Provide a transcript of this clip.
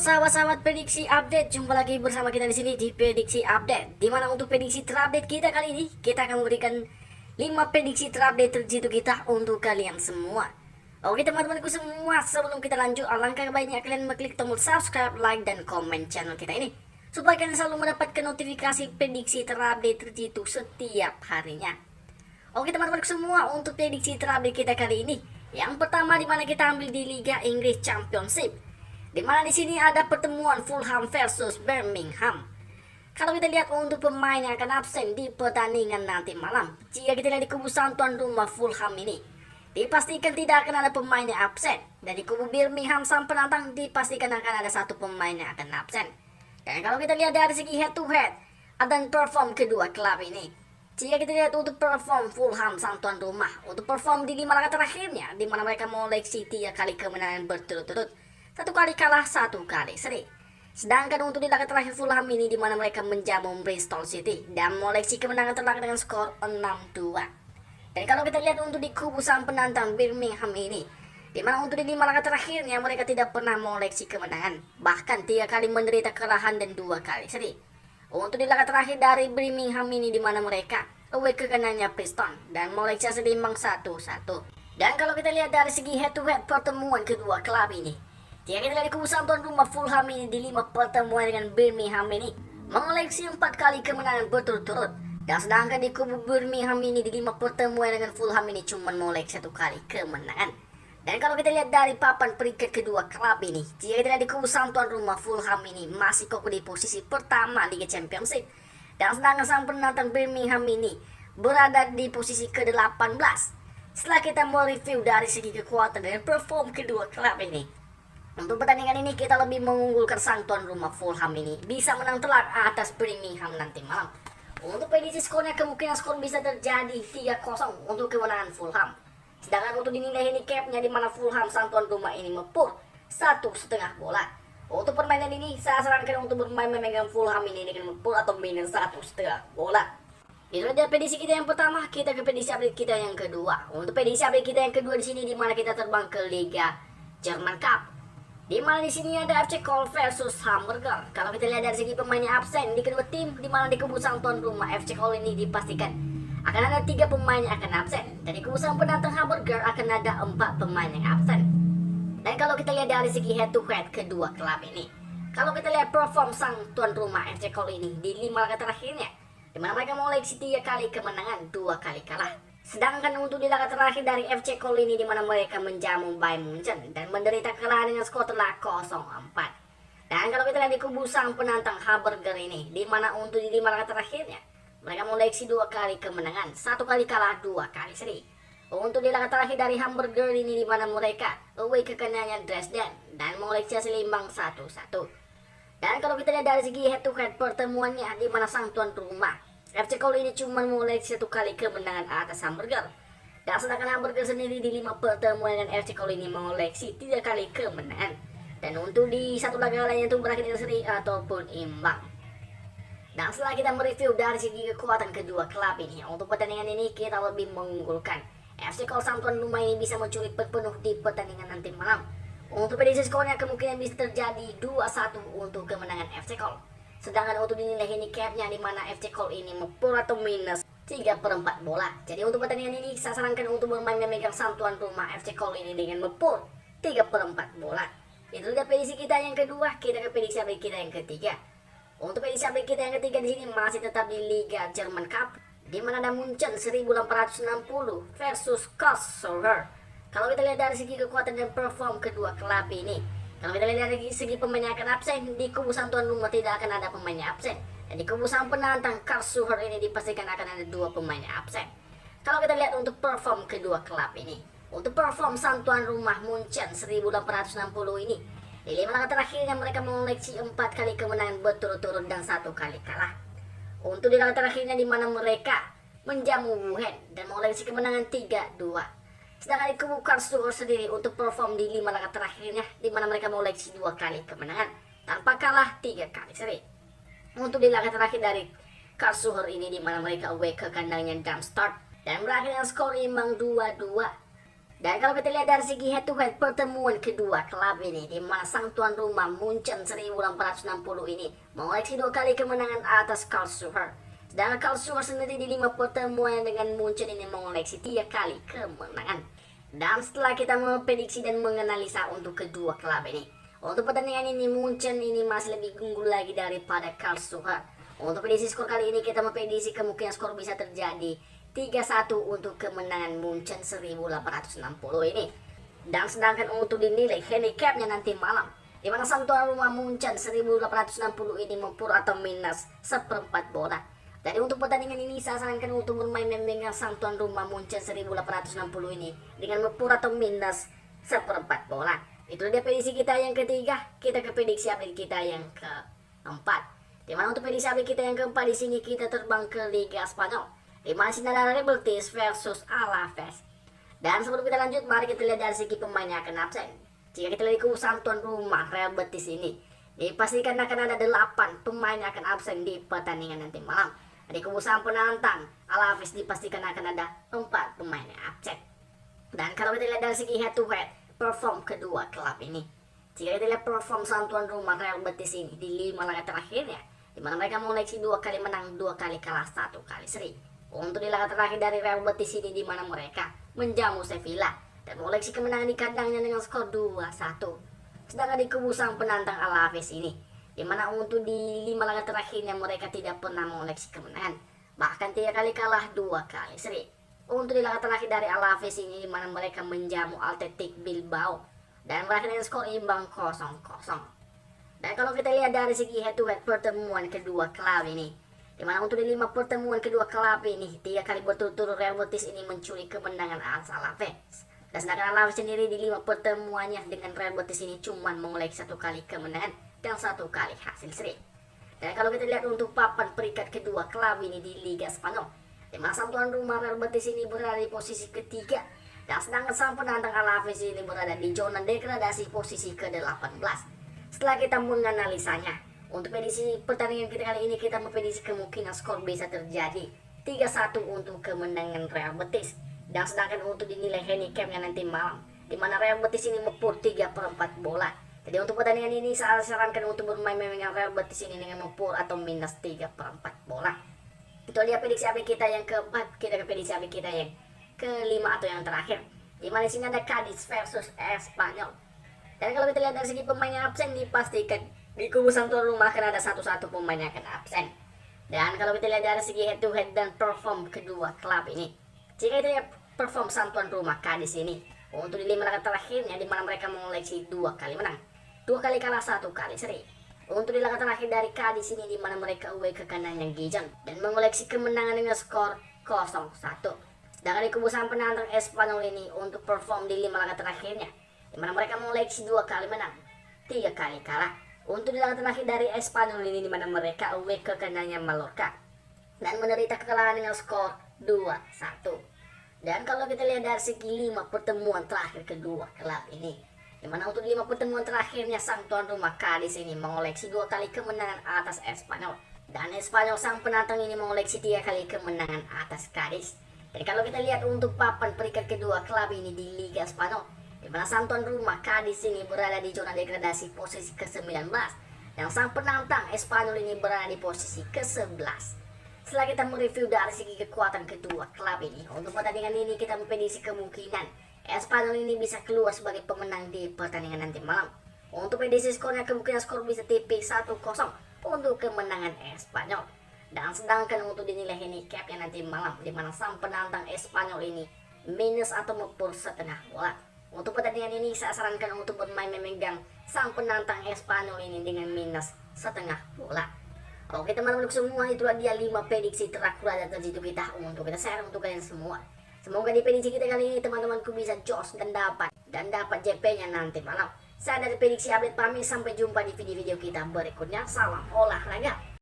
sahabat-sahabat prediksi update, jumpa lagi bersama kita di sini di prediksi update. Dimana untuk prediksi terupdate kita kali ini, kita akan memberikan 5 prediksi terupdate terjitu kita untuk kalian semua. Oke teman-temanku semua, sebelum kita lanjut, alangkah baiknya kalian mengklik tombol subscribe, like, dan komen channel kita ini supaya kalian selalu mendapatkan notifikasi prediksi terupdate terjitu setiap harinya. Oke teman-temanku semua, untuk prediksi terupdate kita kali ini, yang pertama dimana kita ambil di Liga Inggris Championship, dimana di sini ada pertemuan Fulham versus Birmingham. Kalau kita lihat untuk pemain yang akan absen di pertandingan nanti malam, jika kita lihat di kubu tuan rumah Fulham ini, dipastikan tidak akan ada pemain yang absen. Dan di kubu Birmingham sang penantang dipastikan akan ada satu pemain yang akan absen. Dan kalau kita lihat dari segi head to head dan perform kedua klub ini, jika kita lihat untuk perform Fulham sang tuan rumah, untuk perform di 5 laga terakhirnya, di mana mereka mengoleksi 3 kali kemenangan berturut-turut, 1 kali kalah, 1 kali seri. Sedangkan untuk di laga terakhir Fulham ini, di mana mereka menjamu Bristol City dan mengoleksi kemenangan telak dengan skor 6-2. Dan kalau kita lihat untuk di kubu sang penantang Birmingham ini, di mana untuk di 5 laga terakhirnya mereka tidak pernah mengoleksi kemenangan, bahkan 3 kali menderita kekalahan dan 2 kali seri. Untuk di laga terakhir dari Birmingham ini, di mana mereka away ke kandangnya Preston dan mengoleksi hasil imbang 1-1. Dan kalau kita lihat dari segi head to head pertemuan kedua klub ini, jika kita lihat di kubu tuan rumah Fulham ini, di 5 pertemuan dengan Birmingham ini mengoleksi 4 kali kemenangan berturut-turut. Dan sedangkan di kubu Birmingham ini, di 5 pertemuan dengan Fulham ini cuma mengoleksi 1 kali kemenangan. Dan kalau kita lihat dari papan peringkat kedua klub ini, jika kita lihat di kubu tuan rumah Fulham ini masih kokoh di posisi pertama Liga Championship. Dan sedangkan sang penantang Birmingham ini berada di posisi ke-18. Setelah kita mereview dari segi kekuatan dan perform kedua klub ini, untuk pertandingan ini kita lebih mengunggulkan sang tuan rumah Fulham ini bisa menang telak atas Birmingham nanti malam. Untuk prediksi skornya, kemungkinan skor bisa terjadi 3-0 untuk kemenangan Fulham. Sedangkan untuk dinilai handicapnya, di mana Fulham sang tuan rumah ini mepur 1,5 bola. Untuk permainan ini saya sarankan untuk bermain memegang Fulham ini dengan mepur atau minus 1,5 bola. Itu adalah prediksi kita yang pertama. Kita ke prediksi update kita yang kedua. Untuk prediksi update kita yang kedua di sini, di mana kita terbang ke Liga Jerman Cup, di mana di sini ada FC Köln versus Hamburger. Kalau kita lihat dari segi pemain yang absen di kedua tim, di mana di kubu sang tuan rumah FC Köln ini dipastikan akan ada 3 pemain yang akan absen, dan di kubu sang penantang Hamburger akan ada 4 pemain yang absen. Dan kalau kita lihat dari segi head to head kedua klub ini, kalau kita lihat perform sang tuan rumah FC Köln ini di 5 laga terakhirnya, di mana mereka mengoleksi 3 kali kemenangan, 2 kali kalah. Sedangkan untuk di laga terakhir dari FC Köln ini, di mana mereka menjamu Bayern Munchen dan menderita kekalahan dengan skor telak 0-4. Dan kalau kita lihat di kubu sang penantang Hamburger ini, di mana untuk di 5 laga terakhirnya mereka mengoleksi 2 kali kemenangan, 1 kali kalah, 2 kali seri. Untuk di laga terakhir dari Hamburger ini, di mana mereka away ke kandangnya Dresden dan mengoleksi hasil imbang 1-1. Dan kalau kita lihat dari segi head to head pertemuannya, di mana sang tuan rumah FC Köln ini cuma mengoleksi 1 kali kemenangan atas Hamburger. Dan sedangkan Hamburger sendiri di 5 pertemuan dengan FC Köln ini mengoleksi 3 kali kemenangan. Dan untuk di 1 laga lainnya itu berakhir dengan seri ataupun imbang. Dan setelah kita mereview dari segi kekuatan kedua klub ini, untuk pertandingan ini kita lebih mengunggulkan FC Köln sang tuan rumah ini bisa mencuri penuh di pertandingan nanti malam. Untuk prediksi skornya, kemungkinan bisa terjadi 2-1 untuk kemenangan FC Köln. Sedangkan untuk dinilai handicapnya, di mana FC Köln ini mepur atau minus 3/4 bola. Jadi untuk pertandingan ini saya sarankan untuk bermain memegang sang tuan rumah FC Köln ini dengan mepur 3/4 bola. Itu sudah prediksi kita yang kedua. Kita ke prediksi update kita yang ketiga. Untuk prediksi update kita yang ketiga di sini masih tetap di Liga Jerman Cup, di mana ada Munchen 1860 versus Karlsruhe. Kalau kita lihat dari segi kekuatan dan perform kedua klub ini, kalau kita lihat dari segi pemain yang akan absen, di kubu sang tuan rumah tidak akan ada pemain yang absen. Dan di kubu sang penantang Karlsruhe ini dipastikan akan ada 2 pemain yang absen. Kalau kita lihat untuk perform kedua klub ini, untuk perform sang tuan rumah Munchen 1860 ini, di 5 laga terakhirnya mereka mengoleksi 4 kali kemenangan berturut-turut dan 1 kali kalah. Untuk di laga terakhirnya, di mana mereka menjamu Wuhan dan mengoleksi kemenangan 3-2. Sedangkan di kubu Karlsruhe sendiri untuk perform di 5 laga terakhirnya, di mana mereka mengoleksi 2 kali kemenangan tanpa kalah, 3 kali seri. Untuk di laga terakhir dari Karlsruhe ini, di mana mereka away ke kandangnya Darmstadt dan berakhir dengan skor imbang 2-2. Dan kalau kita lihat dari segi head to head pertemuan kedua klub ini, di mana sang tuan rumah Munchen 1860 ini mengoleksi 2 kali kemenangan atas Karlsruhe. Sedangkan Karlsruhe sendiri di 5 pertemuan dengan Munchen ini mengoleksi 3 kali kemenangan. Dan setelah kita memprediksi dan menganalisa untuk kedua klub ini, untuk pertandingan ini Munchen ini masih lebih unggul lagi daripada Karlsruhe. Untuk prediksi skor kali ini kita memprediksi kemungkinan skor bisa terjadi 3-1 untuk kemenangan Munchen 1860 ini. Dan sedangkan untuk dinilai handicapnya nanti malam, di mana sang tuan rumah Munchen 1860 ini mempur atau minus seperempat bola. Jadi untuk pertandingan ini saya sarankan untuk bermain dengan sang tuan rumah Munchen 1860 ini dengan mempur atau minus seperempat bola. Itu dia prediksi kita yang ketiga. Kita ke prediksi update kita yang keempat. Di mana untuk prediksi update kita yang keempat di sini kita terbang ke Liga Spanyol, di mana sini adalah Real Betis versus Alaves. Dan sebelum kita lanjut, mari kita lihat dari segi pemain yang akan absen. Jika kita lihat keusahaan tuan rumah Real Betis ini, dipastikan akan ada 8 pemain yang akan absen di pertandingan nanti malam. Di keusahaan penantang Alaves dipastikan akan ada 4 pemain yang absen. Dan kalau kita lihat dari segi head to head perform kedua klub ini, jika kita lihat perform sang tuan rumah Real Betis ini di 5 laga terakhirnya, di mana mereka mengoleksi 2 kali menang, 2 kali kalah, 1 kali seri. Untuk di laga terakhir dari Real Betis ini, di mana mereka menjamu Sevilla dan mengoleksi kemenangan di kandangnya dengan skor 2-1. Sedangkan di kubu sang penantang Alaves ini, di mana untuk di 5 laga terakhirnya mereka tidak pernah mengoleksi kemenangan, bahkan 3 kali kalah, 2 kali seri. Untuk di laga terakhir dari Alaves ini, di mana mereka menjamu Athletic Bilbao dan berakhir dengan skor imbang 0-0. Dan kalau kita lihat dari segi head to head pertemuan kedua klub ini, di mana untuk di 5 pertemuan kedua klub ini, 3 kali berturut-turut Real Betis ini mencuri kemenangan atas Alaves. Dan sedangkan Alaves sendiri di 5 pertemuannya dengan Real Betis ini cuma mengoleksi 1 kali kemenangan dan 1 kali hasil seri. Dan kalau kita lihat untuk papan peringkat kedua klub ini di Liga Spanyol, di mana sang tuan rumah Real Betis ini berada di posisi ketiga, dan sedangkan sang penantang Alaves ini berada di zona degradasi posisi ke-18. Setelah kita menganalisanya, untuk prediksi pertandingan kita kali ini, kita memprediksi kemungkinan skor bisa terjadi 3-1 untuk kemenangan Real Betis. Dan sedangkan untuk dinilai handicapnya nanti malam, di mana Real Betis ini mempur 3/4 bola. Jadi untuk pertandingan ini saya sarankan untuk bermain dengan Real Betis ini dengan mempur atau minus 3/4 bola. Itu dia prediksi update kita yang keempat. Kita ke prediksi update kita yang kelima atau yang terakhir, di mana sini ada Cadiz versus Espanyol. Dan kalau kita lihat dari segi pemain yang absen, dipastikan di kubu sang tuan rumah akan ada 1 pemain yang akan absen. Dan kalau kita lihat dari segi head to head dan perform kedua klub ini, jika kita lihat perform sang tuan rumah Cadiz ini untuk di 5 laga terakhirnya, di mana mereka mengoleksi 2 kali menang, 2 kali kalah, 1 kali seri. Untuk di laga terakhir dari Cadiz ini, di mana mereka away ke kandangnya Gijon dan mengoleksi kemenangan dengan skor 0-1. Sedangkan di kubu sang penantang Espanyol ini untuk perform di 5 laga terakhirnya, di mana mereka mengoleksi 2 kali menang, 3 kali kalah. Untuk di laga terakhir dari Espanyol ini, di mana mereka away ke kandangnya Mallorca dan menderita kekalahan dengan skor 2-1. Dan kalau kita lihat dari segi 5 pertemuan terakhir kedua klub ini, di mana untuk 5 pertemuan terakhirnya sang tuan rumah Cadiz ini mengoleksi 2 kali kemenangan atas Espanyol, dan Espanyol sang penantang ini mengoleksi 3 kali kemenangan atas Cadiz. Jadi kalau kita lihat untuk papan peringkat kedua klub ini di Liga Spanyol, di mana sang tuan rumah Cadiz ini berada di zona degradasi posisi ke-19, dan sang penantang Espanyol ini berada di posisi ke-11. Setelah kita mereview dari segi kekuatan kedua klub ini, untuk pertandingan ini kita memprediksi kemungkinan Espanyol ini bisa keluar sebagai pemenang di pertandingan nanti malam. Untuk prediksi skornya, kemungkinan skor bisa tipis 1-0 untuk kemenangan Espanyol. Dan sedangkan untuk dinilai handicapnya nanti malam, di mana sang penantang Espanyol ini minus atau mempur setengah bola. Untuk pertandingan ini saya sarankan untuk bermain memegang sang penantang Espanyol ini dengan minus setengah bola. Oke teman-teman semua, itulah dia 5 prediksi terakurat dan terjitu kita untuk kita share untuk kalian semua. Semoga di prediksi kita kali ini teman-temanku bisa jos dan dapat JP-nya nanti malam. Saya dari prediksi update pamit, sampai jumpa di video-video kita berikutnya. Salam olahraga.